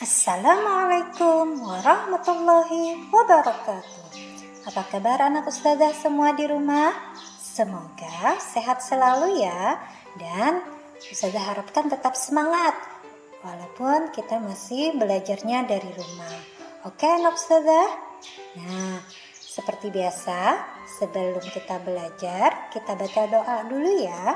Assalamualaikum warahmatullahi wabarakatuh. Apa kabar anak ustazah semua di rumah? Semoga sehat selalu ya. Dan ustazah harapkan tetap semangat walaupun kita masih belajarnya dari rumah. Oke anak ustazah? Nah, seperti biasa sebelum kita belajar, kita baca doa dulu ya.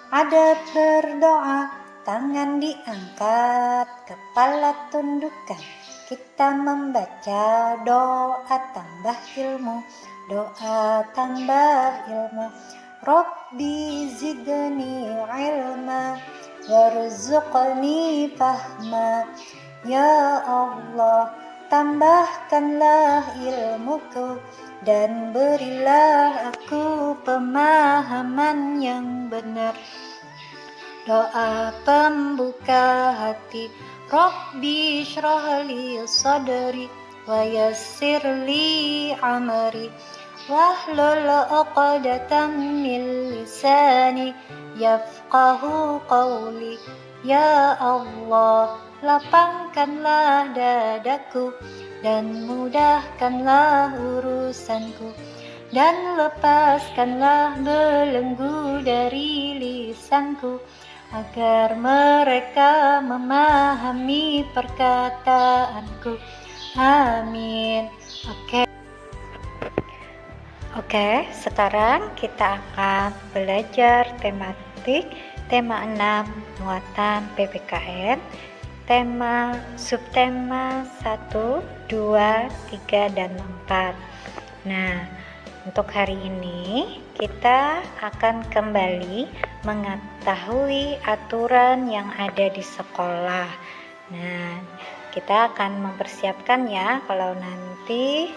Adab berdoa, tangan diangkat, kepala tundukkan. Kita membaca doa tambah ilmu, doa tambah ilmu. Rabbi zidni ilma, warzuqni fahma. Ya Allah, tambahkanlah ilmuku dan berilah aku pemahaman yang benar. Doa pembuka hati, Rabbi syrahli sadri wa yassirli amri wahlul 'uqdatam min lisani yafqahu qawli. Ya Allah, lapangkanlah dadaku dan mudahkanlah urusanku, dan lepaskanlah belenggu dari lisanku, agar mereka memahami perkataanku. Amin. Oke, sekarang kita akan belajar tematik tema 6 muatan PPKN, tema subtema 1, 2, 3, dan 4. Nah, untuk hari ini kita akan kembali mengetahui aturan yang ada di sekolah. Nah, kita akan mempersiapkan ya kalau nanti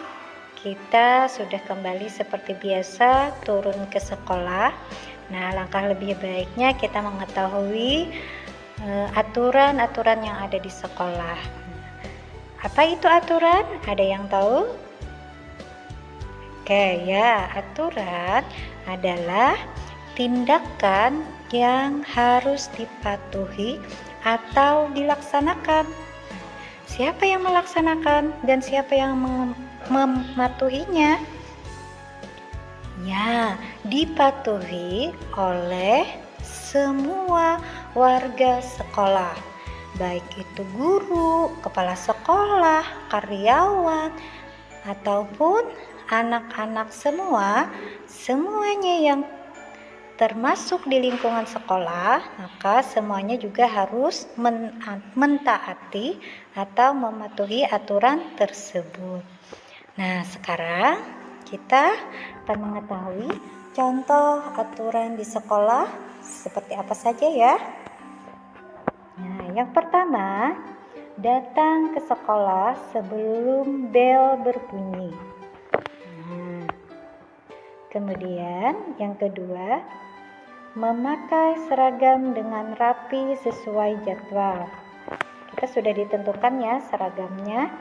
kita sudah kembali seperti biasa turun ke sekolah. Nah, langkah lebih baiknya kita mengetahui aturan-aturan yang ada di sekolah. Apa itu aturan? Ada yang tahu? Oke ya, aturan adalah tindakan yang harus dipatuhi atau dilaksanakan. Siapa yang melaksanakan dan siapa yang mematuhinya? Ya, dipatuhi oleh semua warga sekolah, baik itu guru, kepala sekolah, karyawan, ataupun anak-anak semuanya yang termasuk di lingkungan sekolah, maka semuanya juga harus mentaati atau mematuhi aturan tersebut. Nah, sekarang kita akan mengetahui contoh aturan di sekolah seperti apa saja ya. Nah, yang pertama, datang ke sekolah sebelum bel berbunyi. Kemudian yang kedua, memakai seragam dengan rapi sesuai jadwal. Kita sudah ditentukan ya seragamnya,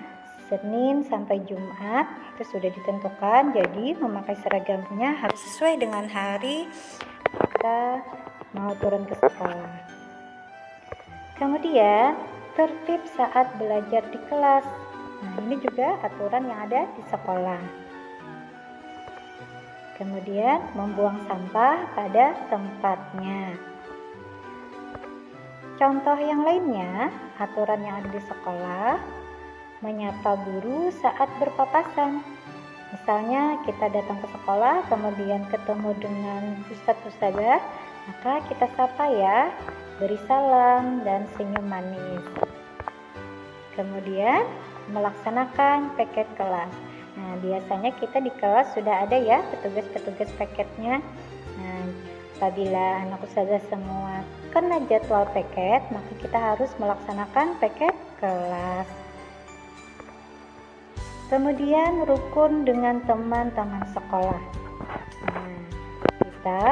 Senin sampai Jumat itu sudah ditentukan, jadi memakai seragamnya harus sesuai dengan hari kita mau turun ke sekolah. Kemudian tertib saat belajar di kelas. Nah, ini juga aturan yang ada di sekolah. Kemudian membuang sampah pada tempatnya. Contoh yang lainnya, aturan yang ada di sekolah, menyapa guru saat berpapasan. Misalnya kita datang ke sekolah, kemudian ketemu dengan ustadz-ustadzah, maka kita sapa ya, beri salam dan senyum manis. Kemudian melaksanakan paket kelas. Nah, biasanya kita di kelas sudah ada ya petugas-petugas paketnya. Nah, apabila anak ustazah semua kena jadwal paket, maka kita harus melaksanakan paket kelas. Kemudian rukun dengan teman-teman sekolah. Nah, kita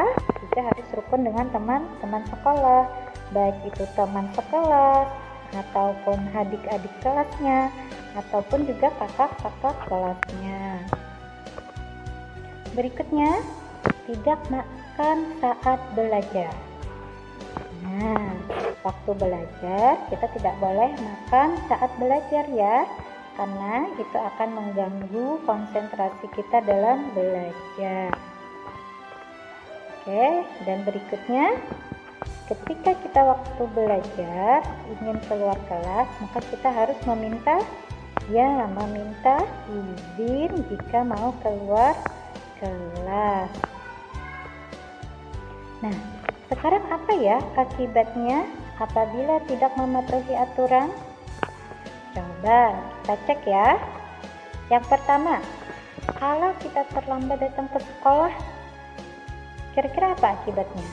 juga harus rukun dengan teman-teman sekolah, baik itu teman sekelas ataupun adik-adik kelasnya, ataupun juga kakak-kakak kelasnya. Berikutnya, tidak makan saat belajar. Nah, waktu belajar kita tidak boleh makan saat belajar ya, karena itu akan mengganggu konsentrasi kita dalam belajar. Oke, dan berikutnya, ketika kita waktu belajar ingin keluar kelas, maka kita harus meminta izin jika mau keluar kelas. Nah, sekarang apa ya akibatnya apabila tidak mematuhi aturan? Coba kita cek ya. Yang pertama, kalau kita terlambat datang ke sekolah, kira-kira apa akibatnya?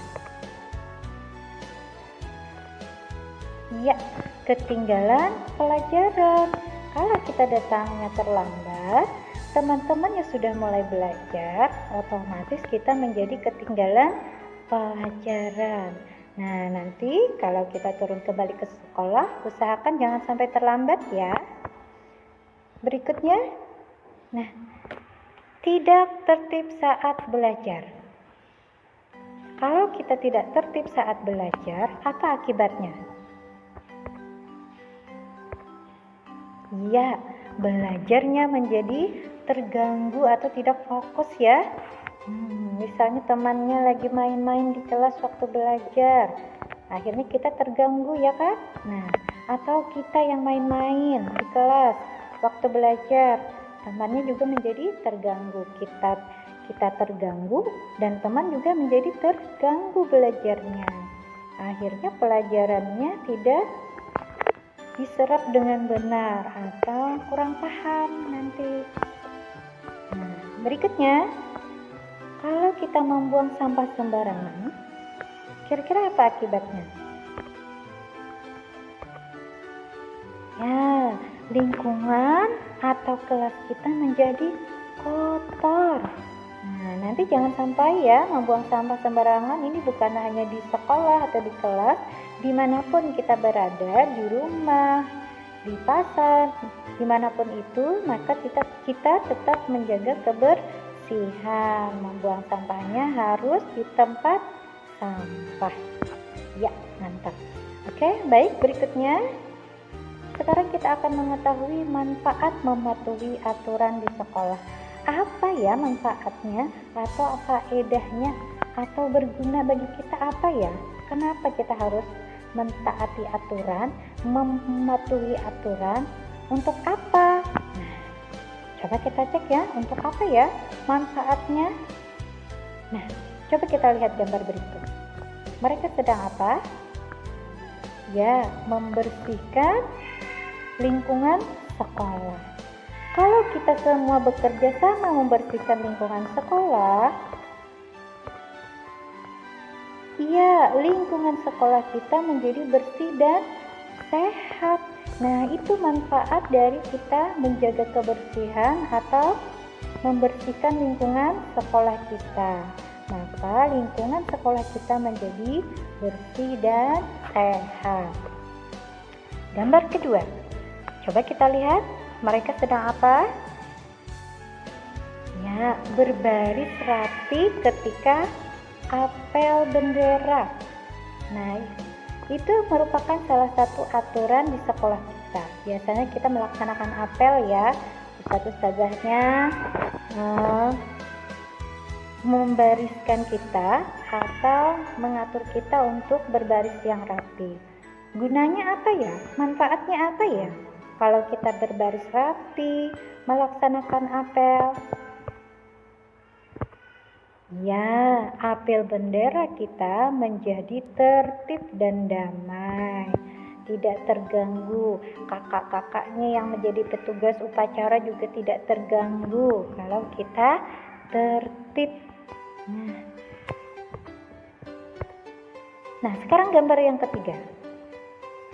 Iya, ketinggalan pelajaran. Kalau kita datangnya terlambat, teman-teman yang sudah mulai belajar, otomatis kita menjadi ketinggalan pelajaran. Nah, nanti kalau kita turun kembali ke sekolah, usahakan jangan sampai terlambat ya. Berikutnya, nah, tidak tertib saat belajar. Kalau kita tidak tertib saat belajar, apa akibatnya? Iya, belajarnya menjadi terganggu atau tidak fokus ya. Misalnya temannya lagi main-main di kelas waktu belajar, akhirnya kita terganggu ya kan? Nah, atau kita yang main-main di kelas waktu belajar, temannya juga menjadi terganggu. Kita terganggu dan teman juga menjadi terganggu belajarnya. Akhirnya pelajarannya tidak diserap dengan benar atau kurang paham nanti. Nah, berikutnya, kalau kita membuang sampah sembarangan, kira-kira apa akibatnya? Ya, lingkungan atau kelas kita menjadi kotor. Nah, nanti jangan sampai ya membuang sampah sembarangan. Ini bukan hanya di sekolah atau di kelas, dimanapun kita berada, di rumah, di pasar, dimanapun itu, maka kita tetap menjaga kebersihan. Membuang sampahnya harus di tempat sampah. Ya, mantap. Oke, baik, berikutnya sekarang kita akan mengetahui manfaat mematuhi aturan di sekolah. Apa ya manfaatnya atau apa faedahnya atau berguna bagi kita apa ya? Kenapa kita harus mentaati aturan, mematuhi aturan? Untuk apa? Nah, coba kita cek ya, untuk apa ya manfaatnya? Nah, coba kita lihat gambar berikut. Mereka sedang apa? Ya, membersihkan lingkungan sekolah. Kalau kita semua bekerja sama membersihkan lingkungan sekolah, iya, lingkungan sekolah kita menjadi bersih dan sehat. Nah, itu manfaat dari kita menjaga kebersihan atau membersihkan lingkungan sekolah kita. Maka lingkungan sekolah kita menjadi bersih dan sehat. Gambar kedua, coba kita lihat mereka sedang apa? Ya, berbaris rapi ketika apel bendera. Nah, itu merupakan salah satu aturan di sekolah kita. Biasanya kita melaksanakan apel ya, ustadz-ustadzahnya membariskan kita atau mengatur kita untuk berbaris yang rapi. Gunanya apa ya? Manfaatnya apa ya? Kalau kita berbaris rapi, melaksanakan apel. Ya, apel bendera kita menjadi tertib dan damai. Tidak terganggu. Kakak-kakaknya yang menjadi petugas upacara juga tidak terganggu kalau kita tertib. Nah, sekarang gambar yang ketiga.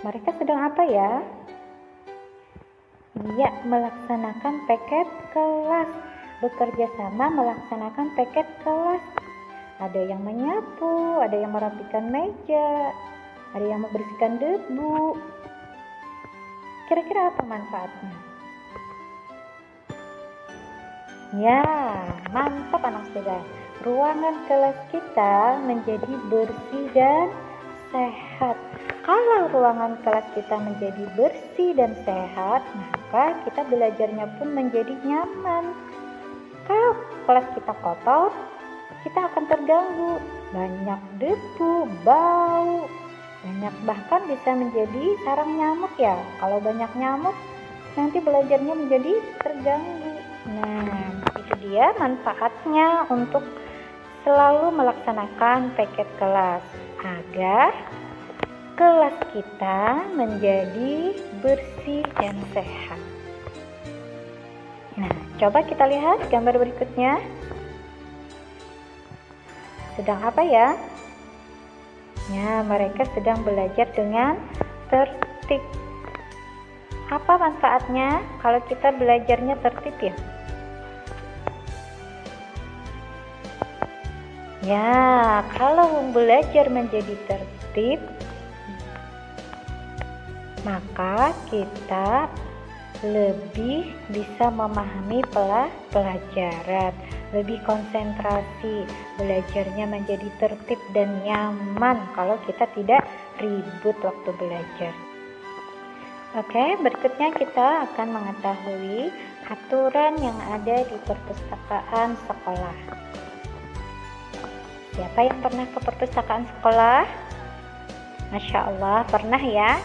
Mereka sedang apa ya? Iya, melaksanakan piket kelas. Bekerja sama melaksanakan piket kelas. Ada yang menyapu, ada yang merapikan meja, ada yang membersihkan debu. Kira-kira apa manfaatnya? Ya, mantap anak saudara. Ruangan kelas kita menjadi bersih dan sehat. Kalau ruangan kelas kita menjadi bersih dan sehat, maka kita belajarnya pun menjadi nyaman. Kalau kelas kita kotor, kita akan terganggu. Banyak debu, bau, bahkan bisa menjadi sarang nyamuk ya. Kalau banyak nyamuk, nanti belajarnya menjadi terganggu. Nah, itu dia manfaatnya untuk selalu melaksanakan paket kelas agar kelas kita menjadi bersih dan sehat. Nah, coba kita lihat gambar berikutnya. Sedang apa ya? Ya, mereka sedang belajar dengan tertib. Apa manfaatnya kalau kita belajarnya tertib ya? Ya, kalau belajar menjadi tertib, maka kita lebih bisa memahami pelajaran, lebih konsentrasi, belajarnya menjadi tertib dan nyaman kalau kita tidak ribut waktu belajar. Oke, berikutnya kita akan mengetahui aturan yang ada di perpustakaan sekolah. Siapa yang pernah ke perpustakaan sekolah? Masya Allah, pernah ya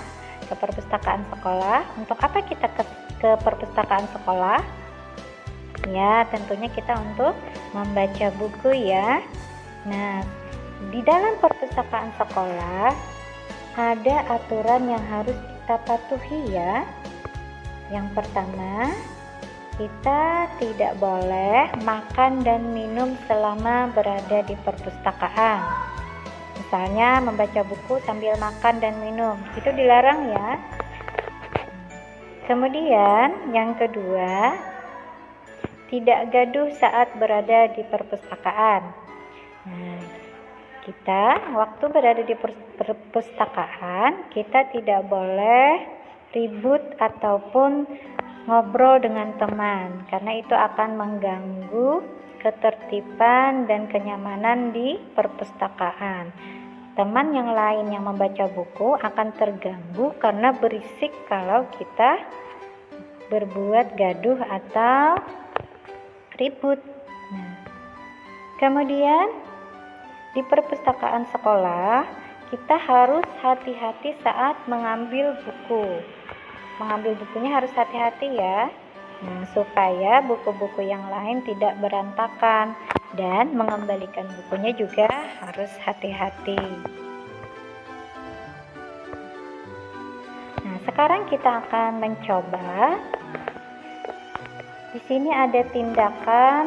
ke perpustakaan sekolah. Untuk apa kita ke perpustakaan sekolah? Ya, tentunya kita untuk membaca buku ya. Nah, di dalam perpustakaan sekolah ada aturan yang harus kita patuhi ya. Yang pertama, kita tidak boleh makan dan minum selama berada di perpustakaan. Misalnya membaca buku sambil makan dan minum, itu dilarang ya. Kemudian yang kedua, tidak gaduh saat berada di perpustakaan. Nah, kita waktu berada di perpustakaan, kita tidak boleh ribut ataupun ngobrol dengan teman, karena itu akan mengganggu ketertiban dan kenyamanan di perpustakaan. Teman yang lain yang membaca buku akan terganggu karena berisik kalau kita berbuat gaduh atau ribut. Nah, kemudian di perpustakaan sekolah kita harus hati-hati saat mengambil buku. Mengambil bukunya harus hati-hati ya. Nah, supaya buku-buku yang lain tidak berantakan, dan mengembalikan bukunya juga harus hati-hati. Nah, sekarang kita akan mencoba. Di sini ada tindakan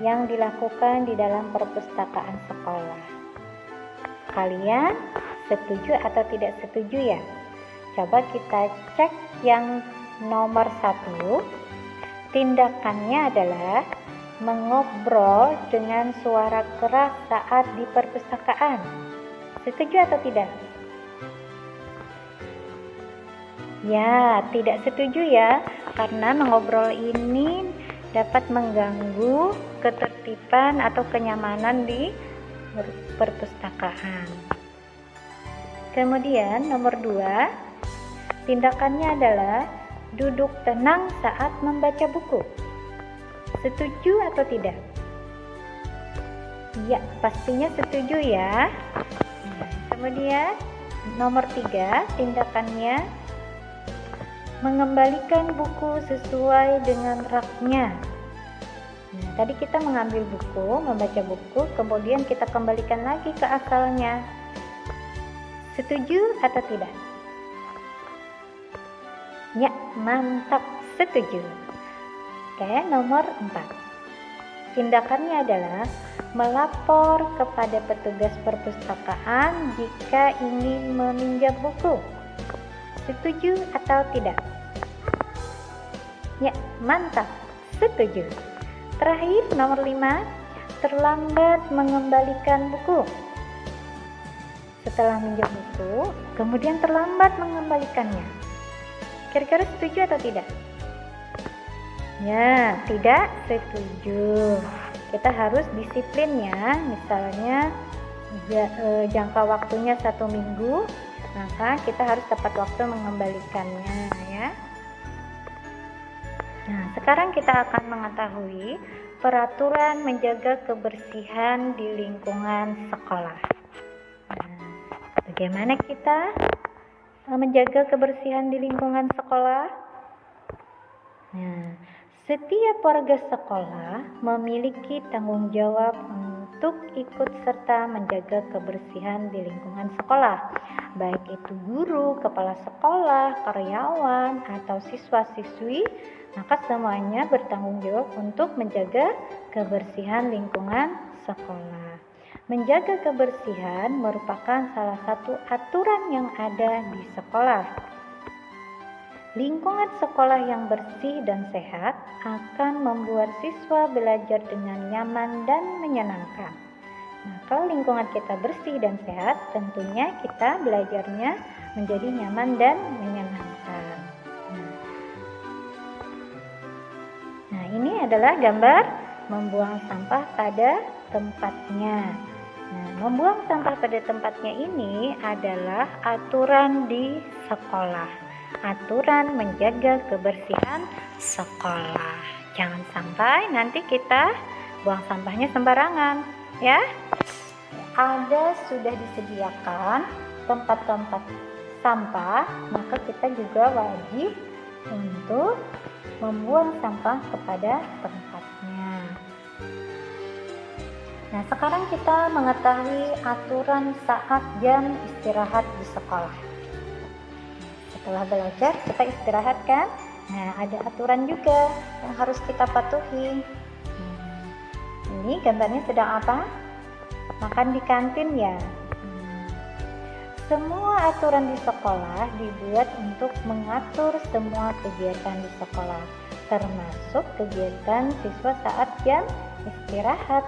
yang dilakukan di dalam perpustakaan sekolah. Kalian setuju atau tidak setuju ya? Coba kita cek yang nomor 1. Tindakannya adalah mengobrol dengan suara keras saat di perpustakaan. Setuju atau tidak? Ya, tidak setuju ya, karena mengobrol ini dapat mengganggu ketertiban atau kenyamanan di perpustakaan. Kemudian nomor 2, tindakannya adalah duduk tenang saat membaca buku. Setuju atau tidak? Ya, pastinya setuju ya. Kemudian nomor 3, tindakannya mengembalikan buku sesuai dengan raknya. Nah, tadi kita mengambil buku, membaca buku, kemudian kita kembalikan lagi ke asalnya. Setuju atau tidak? Ya, mantap, setuju. Oke, nomor 4. Tindakannya adalah melapor kepada petugas perpustakaan jika ingin meminjam buku. Setuju atau tidak? Ya, mantap, setuju. Terakhir, nomor 5, terlambat mengembalikan buku. Setelah minjam buku, kemudian terlambat mengembalikannya. Kira-kira setuju atau tidak? Ya, tidak setuju. Kita harus disiplin ya. Misalnya jangka waktunya 1 minggu, maka kita harus tepat waktu mengembalikannya ya. Nah, sekarang kita akan mengetahui peraturan menjaga kebersihan di lingkungan sekolah. Nah, bagaimana kita menjaga kebersihan di lingkungan sekolah? Nah, setiap warga sekolah memiliki tanggung jawab untuk ikut serta menjaga kebersihan di lingkungan sekolah, baik itu guru, kepala sekolah, karyawan, atau siswa-siswi, maka semuanya bertanggung jawab untuk menjaga kebersihan lingkungan sekolah. Menjaga kebersihan merupakan salah satu aturan yang ada di sekolah. Lingkungan sekolah yang bersih dan sehat akan membuat siswa belajar dengan nyaman dan menyenangkan. Nah, kalau lingkungan kita bersih dan sehat, tentunya kita belajarnya menjadi nyaman dan menyenangkan. Nah, ini adalah gambar membuang sampah pada tempatnya. Nah, membuang sampah pada tempatnya ini adalah aturan di sekolah. Aturan menjaga kebersihan sekolah. Jangan sampai nanti kita buang sampahnya sembarangan, ya. Sudah disediakan tempat-tempat sampah, maka kita juga wajib untuk membuang sampah kepada tempatnya. Nah, sekarang kita mengetahui aturan saat jam istirahat di sekolah. Setelah belajar, kita istirahat kan? Nah, ada aturan juga yang harus kita patuhi. Ini gambarnya sedang apa? Makan di kantin ya. Semua aturan di sekolah dibuat untuk mengatur semua kegiatan di sekolah, termasuk kegiatan siswa saat jam istirahat.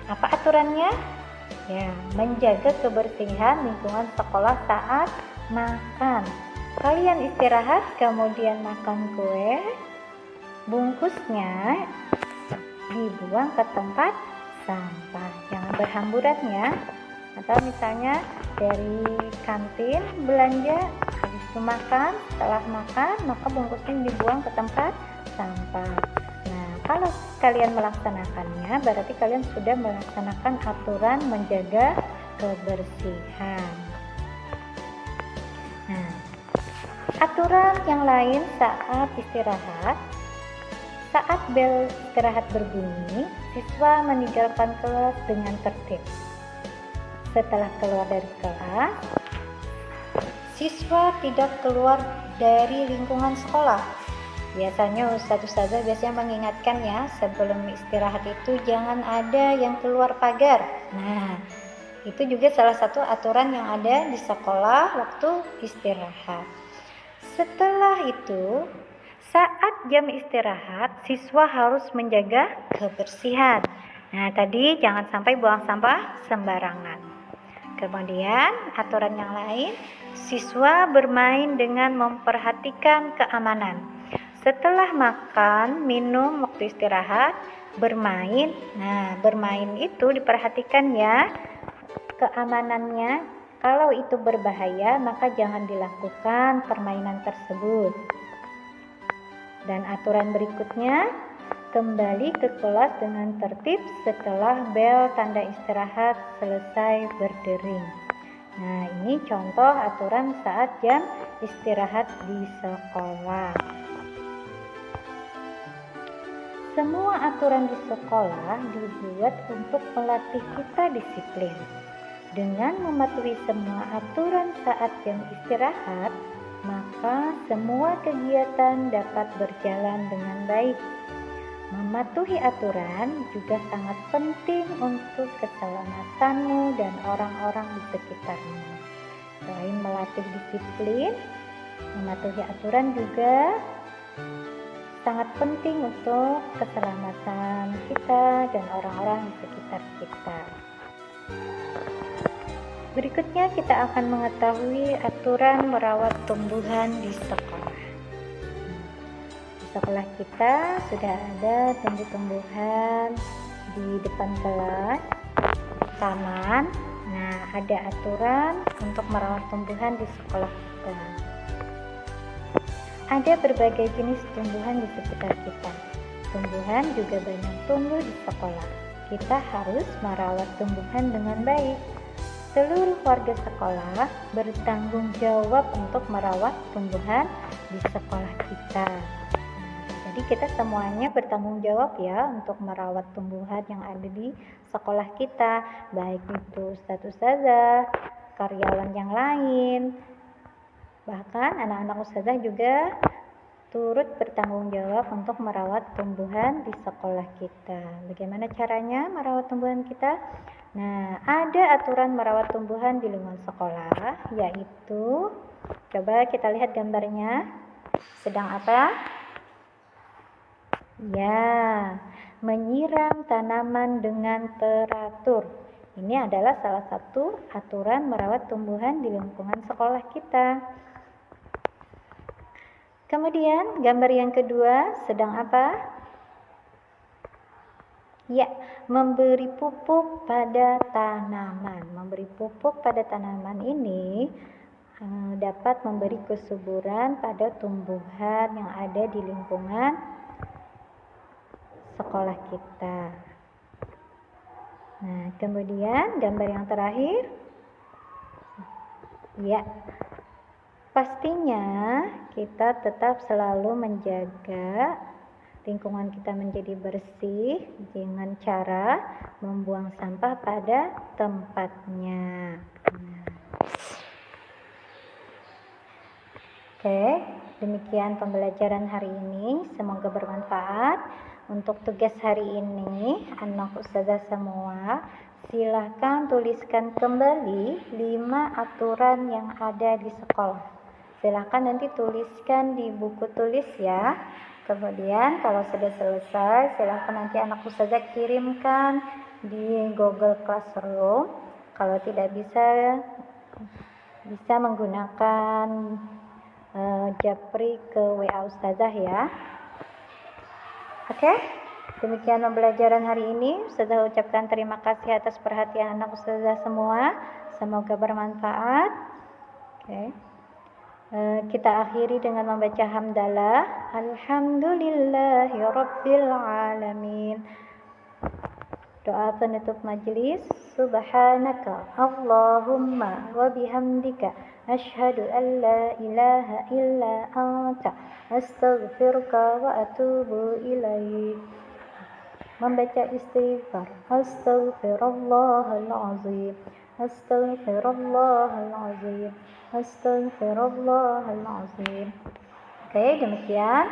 Apa aturannya? Ya, menjaga kebersihan lingkungan sekolah saat makan. Kalian istirahat, kemudian makan kue, bungkusnya dibuang ke tempat sampah. Jangan berhamburan ya. Atau misalnya dari kantin belanja, habis itu makan, setelah makan maka bungkusnya dibuang ke tempat sampah. Nah, kalau kalian melaksanakannya, berarti kalian sudah melaksanakan aturan menjaga kebersihan. Nah, aturan yang lain saat istirahat. Saat bel istirahat berbunyi, siswa meninggalkan kelas dengan tertib. Setelah keluar dari kelas, siswa tidak keluar dari lingkungan sekolah. Biasanya ustaz-ustazah biasanya mengingatkan ya, sebelum istirahat itu jangan ada yang keluar pagar. Nah, itu juga salah satu aturan yang ada di sekolah waktu istirahat. Setelah itu, saat jam istirahat, siswa harus menjaga kebersihan. Nah, tadi jangan sampai buang sampah sembarangan. Kemudian, aturan yang lain, siswa bermain dengan memperhatikan keamanan. Setelah makan, minum waktu istirahat, bermain. Nah, bermain itu diperhatikan ya keamanannya. Kalau itu berbahaya, maka jangan dilakukan permainan tersebut. Dan aturan berikutnya, kembali ke kelas dengan tertib setelah bel tanda istirahat selesai berdering. Nah, ini contoh aturan saat jam istirahat di sekolah. Semua aturan di sekolah dibuat untuk melatih kita disiplin. Dengan mematuhi semua aturan saat jam istirahat, maka semua kegiatan dapat berjalan dengan baik. Mematuhi aturan juga sangat penting untuk keselamatanmu dan orang-orang di sekitarmu. Selain melatih disiplin, mematuhi aturan juga sangat penting untuk keselamatan kita dan orang-orang di sekitar kita. Berikutnya kita akan mengetahui aturan merawat tumbuhan di sekolah. Di sekolah kita sudah ada tumbuh-tumbuhan di depan kelas. taman, nah ada aturan untuk merawat tumbuhan di sekolah kita. Ada berbagai jenis tumbuhan di sekitar kita. Tumbuhan juga banyak tumbuh di sekolah. Kita harus merawat tumbuhan dengan baik. Seluruh warga sekolah bertanggung jawab untuk merawat tumbuhan di sekolah kita. Jadi kita semuanya bertanggung jawab ya untuk merawat tumbuhan yang ada di sekolah kita, baik itu ustadz-ustadzah, karyawan yang lain, bahkan anak-anak ustadzah juga turut bertanggung jawab untuk merawat tumbuhan di sekolah kita. Bagaimana caranya merawat tumbuhan kita? Nah, ada aturan merawat tumbuhan di lingkungan sekolah, yaitu, coba kita lihat gambarnya, sedang apa? Ya, menyiram tanaman dengan teratur. Ini adalah salah satu aturan merawat tumbuhan di lingkungan sekolah kita. Kemudian gambar yang kedua sedang apa? Ya, memberi pupuk pada tanaman. Memberi pupuk pada tanaman ini dapat memberi kesuburan pada tumbuhan yang ada di lingkungan sekolah kita. Nah, kemudian gambar yang terakhir. Ya, pastinya kita tetap selalu menjaga lingkungan kita menjadi bersih dengan cara membuang sampah pada tempatnya. Oke, demikian pembelajaran hari ini. Semoga bermanfaat. Untuk tugas hari ini, anak ustazah semua, silahkan tuliskan kembali 5 aturan yang ada di sekolah. Silahkan nanti tuliskan di buku tulis ya. Kemudian kalau sudah selesai, silahkan nanti anak ustazah kirimkan di Google Classroom. Kalau tidak bisa menggunakan Japri ke WA ustazah ya. Oke, demikian pembelajaran hari ini. Ustazah ucapkan terima kasih atas perhatian anak ustazah semua. Semoga bermanfaat. Oke. Kita akhiri dengan membaca hamdalah. Alhamdulillahirabbil alamin. Doa penutup majelis. Subhanaka Allahumma wa bihamdika asyhadu an la ilaha illa anta astaghfiruka wa atubu ilaik. Membaca istighfar. Astaghfirullahalazim. Astaghfirullahalazim. Astaghfirullahalazim. Oke, demikian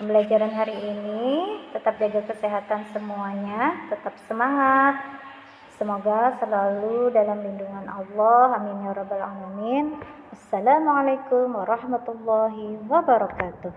pembelajaran hari ini. Tetap jaga kesehatan semuanya, tetap semangat. Semoga selalu dalam lindungan Allah. Amin ya rabbal alamin. Assalamualaikum warahmatullahi wabarakatuh.